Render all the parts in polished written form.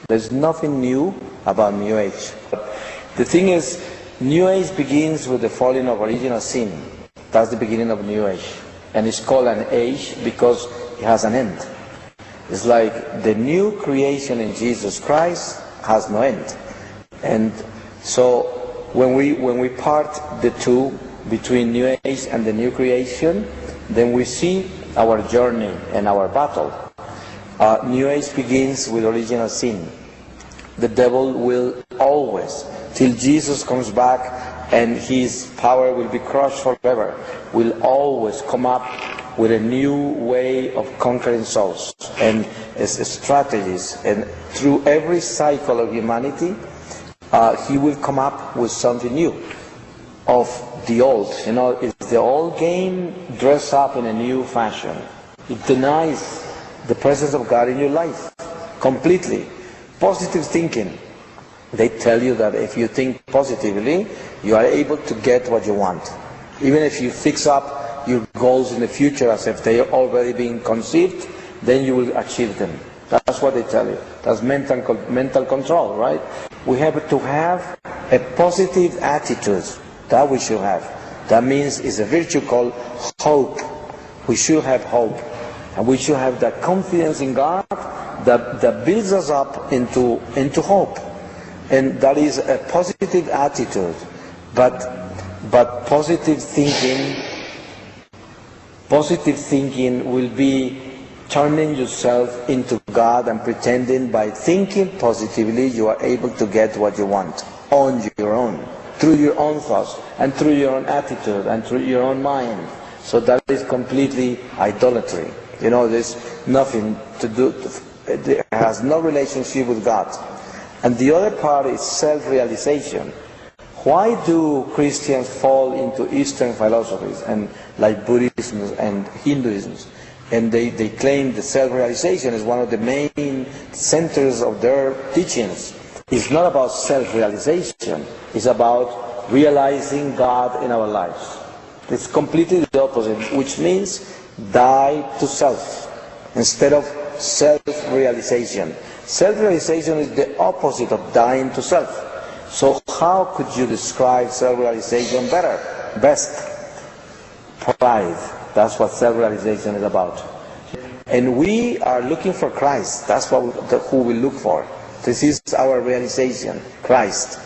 There's nothing new about New Age. The thing is, New Age begins with the falling of original sin. That's the beginning of New Age. And it's called an age because it has an end. It's like the new creation in Jesus Christ has no end. And so when we part the two between New Age and the new creation, then we see our journey and our battle. New Age begins with original sin. The devil will always, till Jesus comes back and his power will be crushed forever, will always come up with a new way of conquering souls and strategies. And through every cycle of humanity, he will come up with something new of the old. You know, it's the old game dressed up in a new fashion. It denies the presence of God in your life completely. Positive thinking. They tell you that if you think positively, you are able to get what you want. Even if you fix up your goals in the future as if they are already being conceived, then you will achieve them. That's what they tell you. That's mental control, right? We have to have a positive attitude. That we should have. That means it's a virtue called hope. We should have hope. And we should have that confidence in God that builds us up into hope. And that is a positive attitude. But positive thinking will be turning yourself into God and pretending by thinking positively you are able to get what you want on your own, through your own thoughts and through your own attitude and through your own mind. So that is completely idolatry. You know, there's nothing to do, it has no relationship with God. And the other part is self-realization. Why do Christians fall into Eastern philosophies and like Buddhism and Hinduism? And they claim that self-realization is one of the main centers of their teachings. It's not about self-realization. It's about realizing God in our lives. It's completely the opposite, which means die to self instead of self-realization. Self-realization is the opposite of dying to self. So how could you describe self-realization best? Pride. That's what self-realization is about. And we are looking for Christ. That's who we look for. This is our realization, Christ.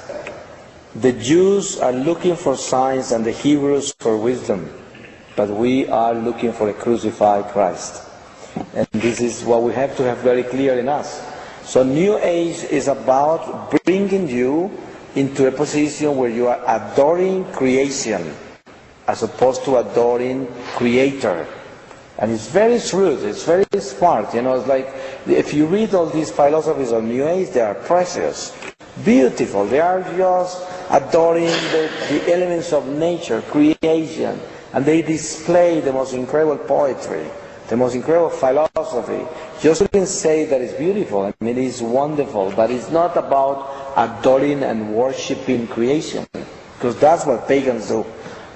The Jews are looking for signs and the Hebrews for wisdom. But we are looking for a crucified Christ. And this is what we have to have very clear in us. So New Age is about bringing you into a position where you are adoring creation as opposed to adoring Creator. And it's very shrewd, it's very smart. You know, it's like if you read all these philosophies of New Age, they are precious, beautiful. They are just adoring the elements of nature, creation. And they display the most incredible poetry, the most incredible philosophy. Just couldn't say that it's beautiful. I mean, it's wonderful, but it's not about adoring and worshipping creation, because that's what pagans do.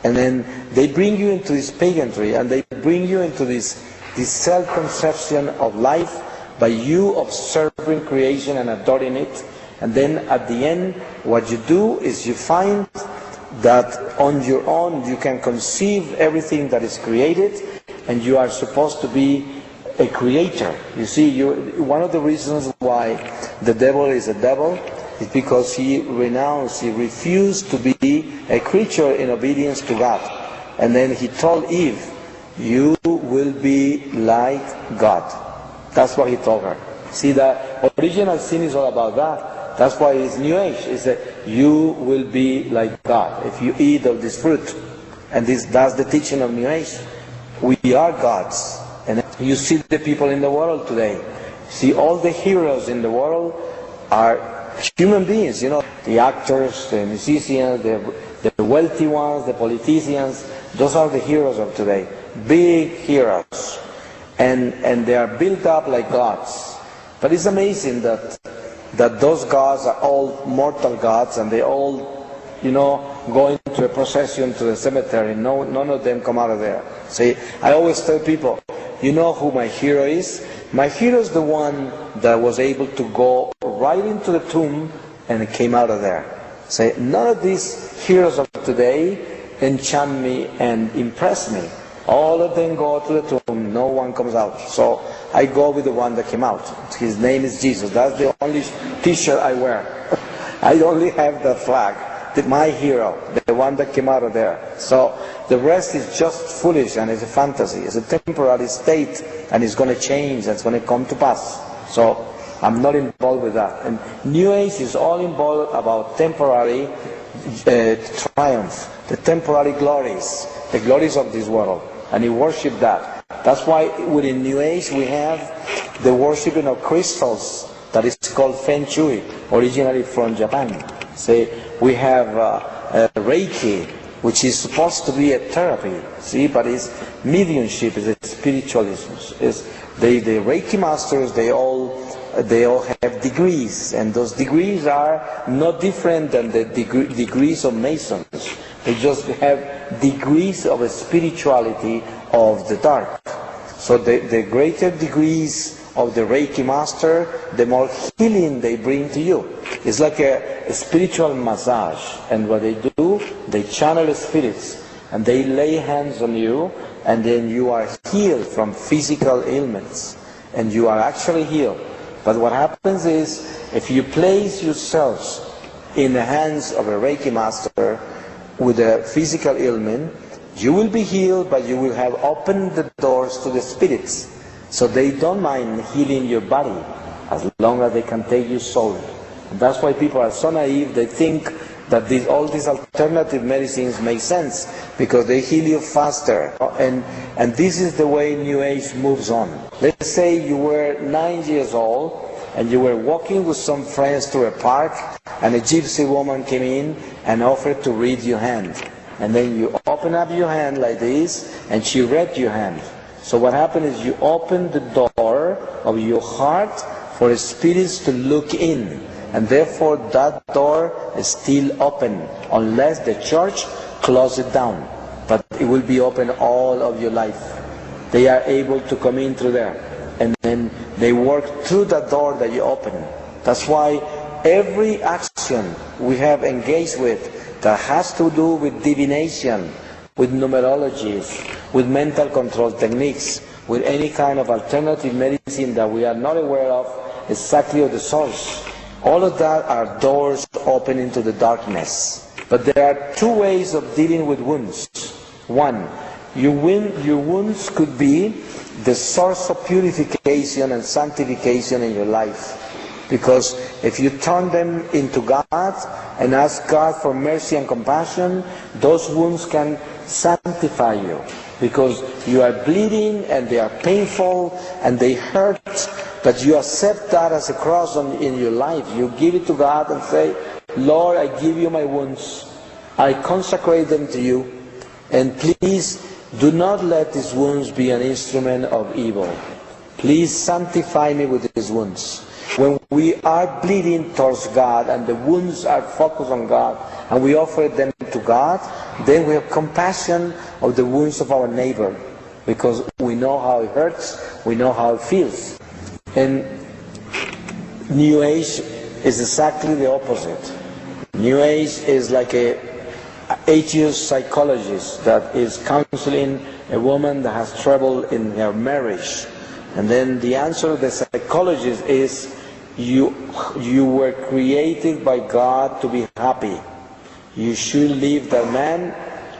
And then they bring you into this paganry, and they bring you into this self-conception of life by you observing creation and adoring it. And then at the end, what you do is you find that on your own you can conceive everything that is created, and you are supposed to be a creator. You see, one of the reasons why the devil is a devil is because he refused to be a creature in obedience to God. And then he told Eve, you will be like God. That's what he told her. See, the original sin is all about that. That's why it's New Age. It's that you will be like God if you eat of this fruit. And that's the teaching of New Age. We are gods. And you see the people in the world today. See, all the heroes in the world are human beings, you know. The actors, the musicians, the wealthy ones, the politicians. Those are the heroes of today. Big heroes. And they are built up like gods. But it's amazing that those gods are all mortal gods, and they all, go into a procession to the cemetery. None of them come out of there. See, I always tell people, you know who my hero is? My hero is the one that was able to go right into the tomb and came out of there. Say, none of these heroes of today enchant me and impress me. All of them go to the tomb, no one comes out. So I go with the one that came out. His name is Jesus. That's the only t-shirt I wear. I only have the flag, my hero, the one that came out of there. So the rest is just foolish and it's a fantasy. It's a temporary state and it's going to change, and it's going to come to pass. So I'm not involved with that. And New Age is all involved about temporary triumph, the temporary glories, the glories of this world. And you worship that. That's why within New Age we have the worshipping of crystals that is called Feng Shui, originally from Japan. Say, we have Reiki, which is supposed to be a therapy, see, but it's mediumship, it's spiritualism. The Reiki masters, they all have degrees, and those degrees are not different than the degrees of Masons. They just have degrees of a spirituality of the dark. So the greater degrees of the Reiki master, the more healing they bring to you. It's like a spiritual massage, and what they do, they channel spirits, and they lay hands on you, and then you are healed from physical ailments, and you are actually healed. But what happens is, if you place yourselves in the hands of a Reiki master with a physical ailment, you will be healed, but you will have opened the doors to the spirits. So they don't mind healing your body, as long as they can take your soul. And that's why people are so naive, they think that all these alternative medicines make sense, because they heal you faster. And this is the way New Age moves on. Let's say you were 9 years old, and you were walking with some friends to a park, and a gypsy woman came in and offered to read your hand. And then you open up your hand like this, and she read your hand. So what happened is you open the door of your heart for spirits to look in. And therefore that door is still open, unless the church closes it down. But it will be open all of your life. They are able to come in through there. And then they work through the door that you open. That's why every action we have engaged with that has to do with divination, with numerologies, with mental control techniques, with any kind of alternative medicine that we are not aware of, exactly of the source. All of that are doors open into the darkness. But there are two ways of dealing with wounds. One, your wounds could be the source of purification and sanctification in your life. Because if you turn them into God and ask God for mercy and compassion, those wounds can sanctify you. Because you are bleeding and they are painful and they hurt, but you accept that as a cross in your life. You give it to God and say, Lord, I give you my wounds. I consecrate them to you. And please do not let these wounds be an instrument of evil. Please sanctify me with these wounds. When we are bleeding towards God and the wounds are focused on God and we offer them to God, then we have compassion of the wounds of our neighbor, because we know how it hurts, we know how it feels. And New Age is exactly the opposite. New Age is like a atheist psychologist that is counseling a woman that has trouble in her marriage. And then the answer of the psychologist is, you were created by God to be happy. You should leave that man,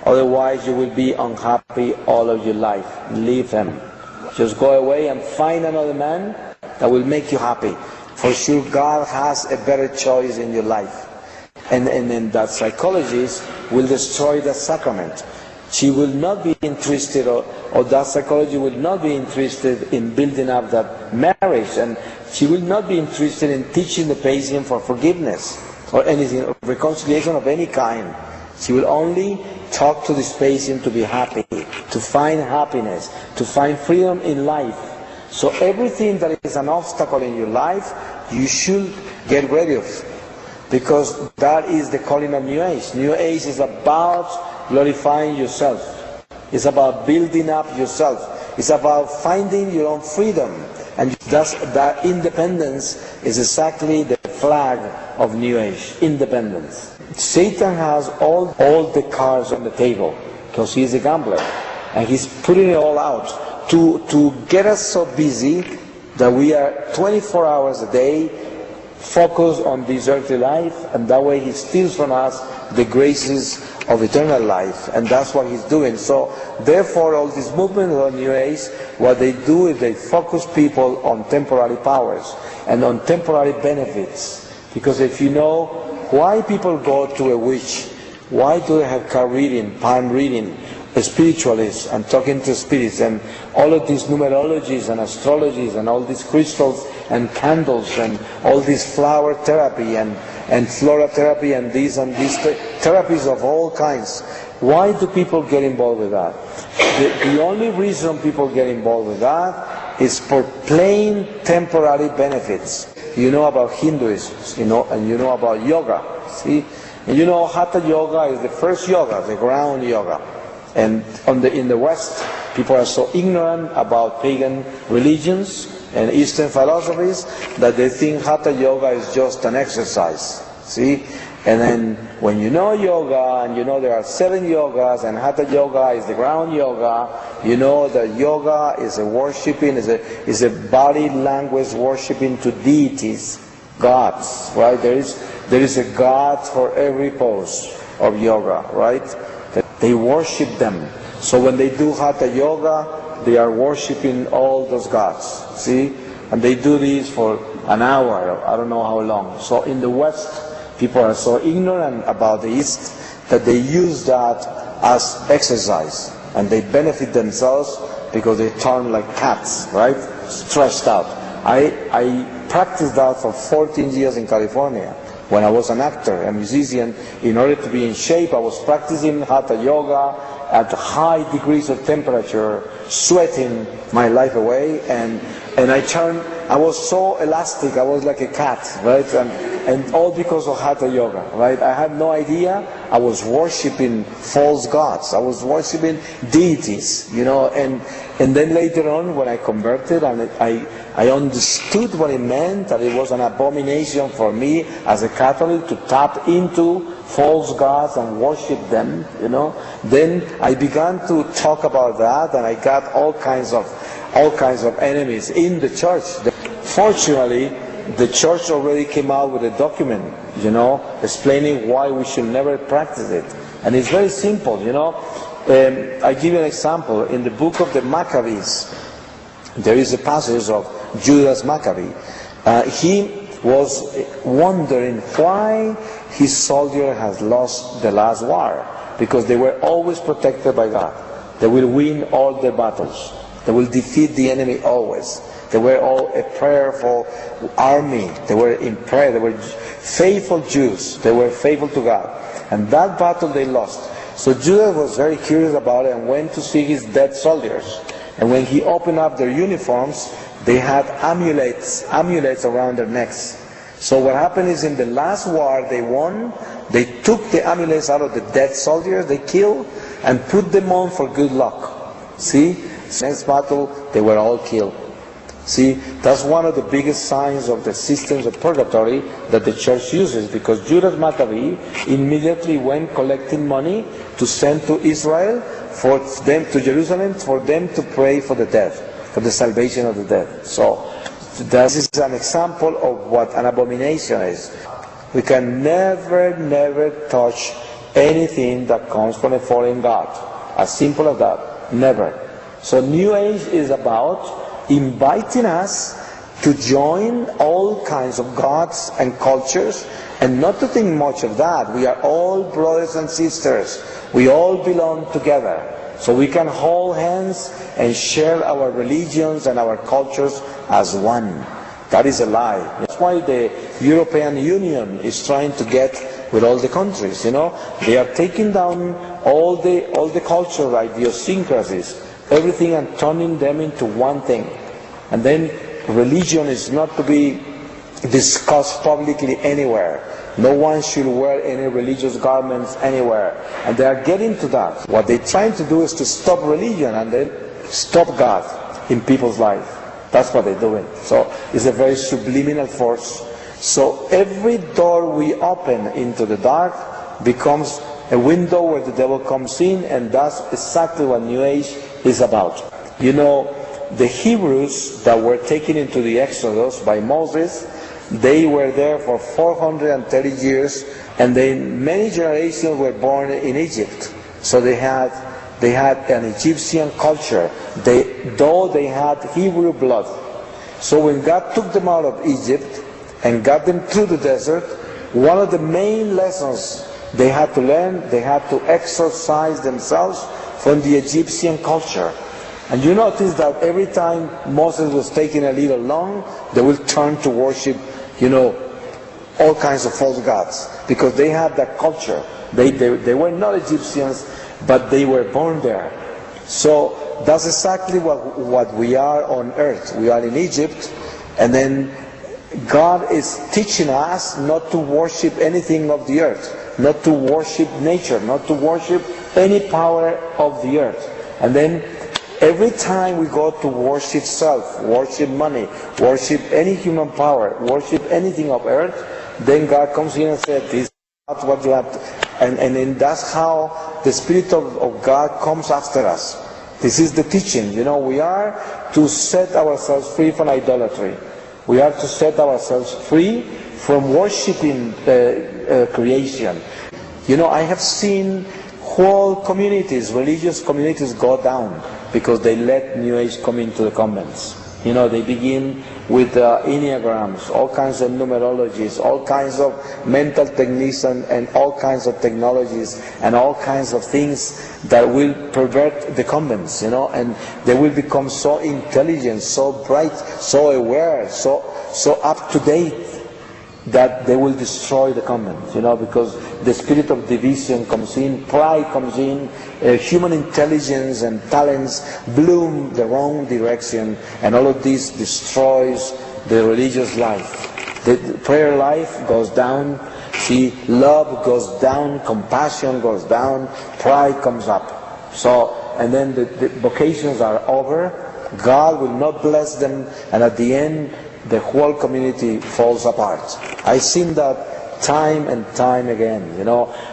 otherwise you will be unhappy all of your life. Leave him. Just go away and find another man that will make you happy. For sure God has a better choice in your life. And then that psychologist will destroy the sacrament. She will not be interested, or that psychology will not be interested in building up that marriage, and she will not be interested in teaching the patient for forgiveness or anything, or reconciliation of any kind. She will only talk to this patient to be happy, to find happiness, to find freedom in life. So everything that is an obstacle in your life, you should get rid of, because that is the calling of New Age. New Age is about glorifying yourself. It's about building up yourself. It's about finding your own freedom. And that independence is exactly the flag of New Age, independence. Satan has all the cards on the table because he's a gambler, and he's putting it all out to get us so busy that we are 24 hours a day focused on this earthly life, and that way he steals from us the graces of eternal life, and that's what he's doing. So therefore all these movements of New Age, what they do is they focus people on temporary powers and on temporary benefits. Because if you know why people go to a witch, why do they have card reading, palm reading, spiritualists and talking to spirits, and all of these numerologies and astrologies and all these crystals and candles and all this flower therapy and flora therapy and these therapies of all kinds. Why do people get involved with that? The only reason people get involved with that is for plain temporary benefits. You know about Hinduism, and you know about yoga, see? And you know Hatha yoga is the first yoga, the ground yoga. And in the West, people are so ignorant about pagan religions and Eastern philosophies that they think Hatha yoga is just an exercise. See? And then when you know yoga, and you know there are 7 yogas, and Hatha yoga is the ground yoga, you know that yoga is a worshipping, is a body language worshipping to deities, gods, right? There is a god for every pose of yoga, right? They worship them. So when they do Hatha yoga, they are worshipping all those gods, see? And they do this for an hour, I don't know how long. So in the West, people are so ignorant about the East that they use that as exercise. And they benefit themselves because they turn like cats, right? Stressed out. I practiced that for 14 years in California. When I was an actor, a musician, in order to be in shape, I was practicing Hatha yoga at high degrees of temperature, sweating my life away, and I was so elastic, I was like a cat, right? And all because of Hatha yoga, right? I had no idea I was worshipping false gods. I was worshipping deities, and then later on when I converted and I understood what it meant, that it was an abomination for me as a Catholic to tap into false gods and worship them, then I began to talk about that, and I got all kinds of enemies in the church. Fortunately, the church already came out with a document, explaining why we should never practice it. And it's very simple, I give you an example. In the book of the Maccabees, there is a passage of Judas Maccabee. He was wondering why his soldier has lost the last war, because they were always protected by God. They will win all their battles. They will defeat the enemy always. They were all a prayerful army. They were in prayer. They were faithful Jews. They were faithful to God. And that battle they lost. So Judas was very curious about it and went to see his dead soldiers. And when he opened up their uniforms, they had amulets around their necks. So what happened is, in the last war they won, they took the amulets out of the dead soldiers they killed and put them on for good luck. See? Next battle, they were all killed. See, that's one of the biggest signs of the systems of purgatory that the church uses, because Judas Maccabee immediately went collecting money to send to Israel, for them to Jerusalem, for them to pray for the dead, for the salvation of the dead. So this is an example of what an abomination is. We can never touch anything that comes from a foreign god. As simple as that. Never. So New Age is about inviting us to join all kinds of gods and cultures, and not to think much of that. We are all brothers and sisters. We all belong together. So we can hold hands and share our religions and our cultures as one. That is a lie. That's why the European Union is trying to get with all the countries, They are taking down all the cultural idiosyncrasies, everything, and turning them into one thing. And then religion is not to be discussed publicly anywhere. No one should wear any religious garments anywhere. And they are getting to that. What they're trying to do is to stop religion and then stop God in people's life. That's what they're doing. So it's a very subliminal force. So every door we open into the dark becomes a window where the devil comes in, and that's exactly what New Age is about. You know, the Hebrews that were taken into the Exodus by Moses, they were there for 430 years, and then many generations were born in Egypt. So they had an Egyptian culture, though they had Hebrew blood. So when God took them out of Egypt and got them through the desert, one of the main lessons they had to learn, they had to exorcise themselves from the Egyptian culture. And you notice that every time Moses was taking a little long, they will turn to worship, all kinds of false gods, because they had that culture. They were not Egyptians, but they were born there. So that's exactly what we are on earth. We are in Egypt, and then God is teaching us not to worship anything of the earth, not to worship nature, not to worship any power of the earth. And then every time we go to worship self, worship money, worship any human power, worship anything of earth, then God comes in and says, this is not what you have to. And then that's how the Spirit of God comes after us. This is the teaching. We are to set ourselves free from idolatry. We are to set ourselves free from worshiping creation. I have seen whole communities, religious communities, go down because they let New Age come into the convents. They begin with enneagrams, all kinds of numerologies, all kinds of mental techniques and all kinds of technologies and all kinds of things that will pervert the convents, and they will become so intelligent, so bright, so aware, so up to date, that they will destroy the convent, because the spirit of division comes in, pride comes in, human intelligence and talents bloom the wrong direction, and all of this destroys the religious life. The prayer life goes down, love goes down, compassion goes down, pride comes up. So, and then the vocations are over, God will not bless them, and at the end, the whole community falls apart. I've seen that time and time again.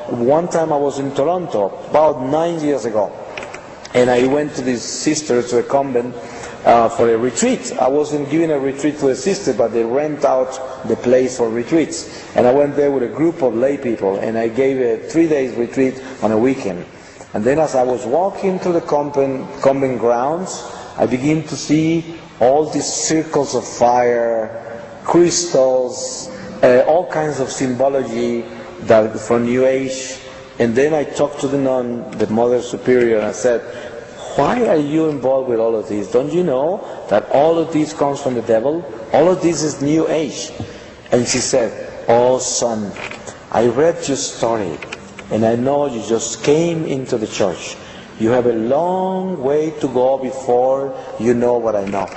One time I was in Toronto, about 9 years ago, and I went to this sister to a convent for a retreat. I wasn't giving a retreat to a sister, but they rent out the place for retreats. And I went there with a group of lay people, and I gave a 3-day retreat on a weekend. And then as I was walking through the convent grounds, I began to see all these circles of fire, crystals, all kinds of symbology that from New Age. And then I talked to the nun, the Mother Superior, and I said, why are you involved with all of this? Don't you know that all of this comes from the devil? All of this is New Age. And she said, oh son, I read your story, and I know you just came into the church. You have a long way to go before you know what I know.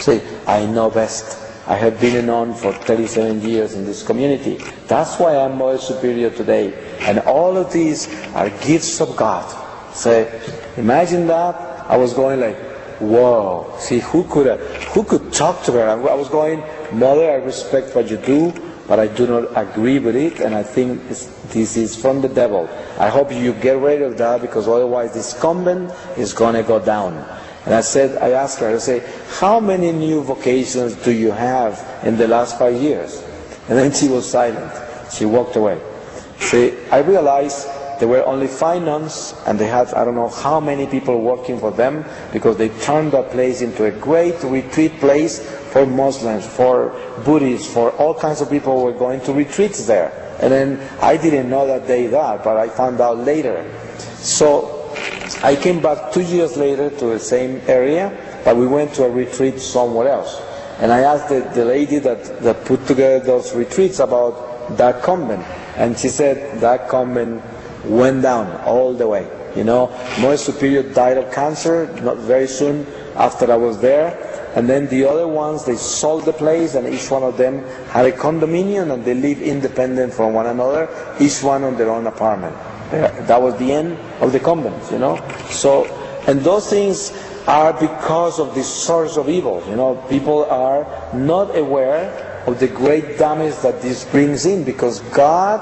Say, I know best. I have been a nun for 37 years in this community. That's why I'm more superior today. And all of these are gifts of God. Say, imagine that. I was going like, whoa. See, who could talk to her? I was going, Mother, I respect what you do, but I do not agree with it, and I think this is from the devil. I hope you get rid of that, because otherwise this convent is going to go down. And I asked her, I say, how many new vocations do you have in the last 5 years? And then she was silent. She walked away. See, I realized there were only 5 nuns, and they had, I don't know how many people working for them, because they turned that place into a great retreat place for Muslims, for Buddhists, for all kinds of people who were going to retreats there. And then I didn't know that but I found out later. So I came back 2 years later to the same area, but we went to a retreat somewhere else. And I asked the lady that put together those retreats about that convent. And she said that convent went down all the way. Mother Superior died of cancer not very soon after I was there. And then the other ones, they sold the place, and each one of them had a condominium, and they live independent from one another, each one on their own apartment. That was the end of the convent, So, and those things are because of this source of evil. You know, people are not aware of the great damage that this brings in, because God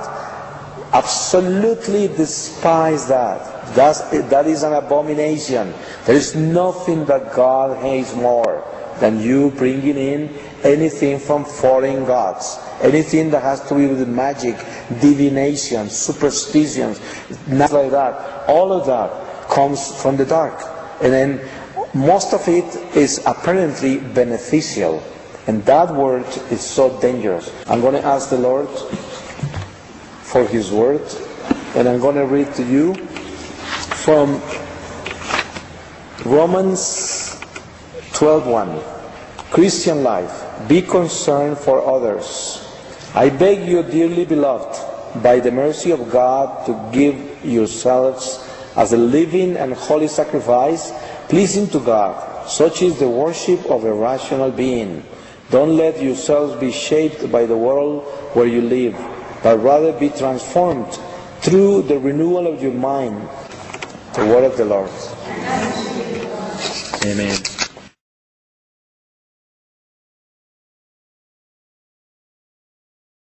absolutely despises that. That is an abomination. There is nothing that God hates more than you bringing in anything from foreign gods, anything that has to do with magic, divination, superstitions, nothing like that. All of that comes from the dark. And then most of it is apparently beneficial. And that word is so dangerous. I'm going to ask the Lord for His word, and I'm going to read to you from Romans 12:1. Christian life, be concerned for others. I beg you, dearly beloved, by the mercy of God, to give yourselves as a living and holy sacrifice, pleasing to God. Such is the worship of a rational being. Don't let yourselves be shaped by the world where you live, but rather be transformed through the renewal of your mind. The word of the Lord. Amen.